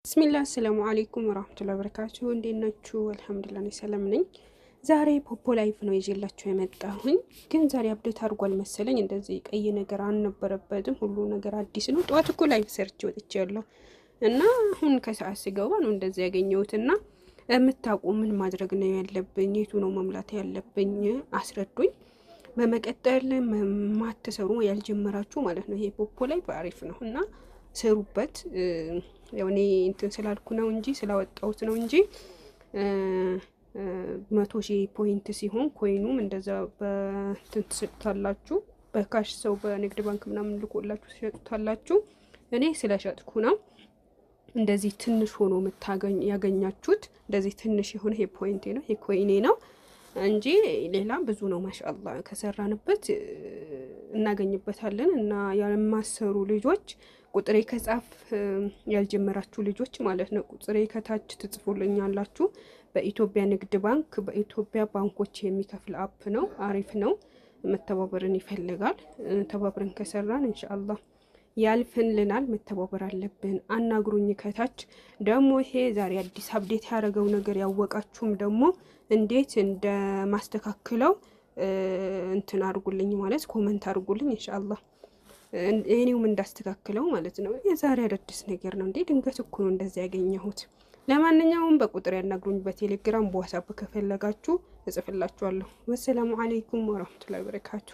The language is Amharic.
ብስሚላህ አሰላሙ አለይኩም ወራህመቱላሂ ወበረካቱሁ። እንዴት ናችሁ? አልሐምዱሊላህ እኔ ሰላም ነኝ። ዛሬ ፖፖ ላይፍ ነው ይዤላችሁ የመጣሁኝ። ግን ዛሬ አፕዴት አድርጓል መሰለኝ። እንደዚህ ቀይ ነገር አልነበረበትም። ሁሉ ነገር አዲስ ነው። ጠዋት እኮ ላይፍ ሰርች ወጥቻለሁ እና አሁን ከሰዓት ስገባ ነው እንደዚህ ያገኘሁትና የምታውቁ ምን ማድረግ ነው ያለብኝ፣ የቱ ነው መሙላት ያለብኝ አስረዱኝ። በመቀጠል ማትሰሩ ያልጀመራችሁ ማለት ነው ይሄ ፖፖ ላይፍ አሪፍ ነው እና ሰሩበት። ያው እኔ እንትን ስላልኩ ነው እንጂ ስላወጣሁት ነው እንጂ 100,000 ፖይንት ሲሆን ኮይኑም እንደዛ በእንትን ትሰጡታላችሁ። በካሽ ሰው በንግድ ባንክ ምናምን ልኮላችሁ ትሸጡታላችሁ። እኔ ስለሸጥኩ ነው እንደዚህ ትንሽ ሆኖ ያገኛችሁት። እንደዚህ ትንሽ የሆነ ይሄ ፖይንቴ ነው፣ ይሄ ኮይኔ ነው እንጂ ሌላ ብዙ ነው። ማሻአላህ ከሰራንበት እናገኝበታለን። እና ያልማሰሩ ልጆች ቁጥሬ ከጻፍ ያልጀመራችሁ ልጆች ማለት ነው ቁጥሬ ከታች ትጽፉልኛላችሁ። በኢትዮጵያ ንግድ ባንክ በኢትዮጵያ ባንኮች የሚከፍል አፕ ነው፣ አሪፍ ነው። መተባበርን ይፈልጋል። ተባብረን ከሰራን ኢንሻአላህ ያልፍልናል። መተባበር አለብን። አናግሩኝ ከታች ደግሞ ይሄ ዛሬ አዲስ አፕዴት ያደረገው ነገር ያወቃችሁም ደግሞ እንዴት እንደማስተካክለው እንትን አድርጉልኝ ማለት ኮመንት አድርጉልኝ ኢንሻአላህ እኔውም እንዳስተካክለው ማለት ነው። የዛሬ አዲስ ነገር ነው እንዴ ድንገት እኮ ነው እንደዚህ ያገኘሁት። ለማንኛውም በቁጥር ያናግሩኝ፣ በቴሌግራም በዋትስአፕ ከፈለጋችሁ እጽፍላችኋለሁ። ወሰላሙ አለይኩም ወራህመቱላሂ ወበረካቱ።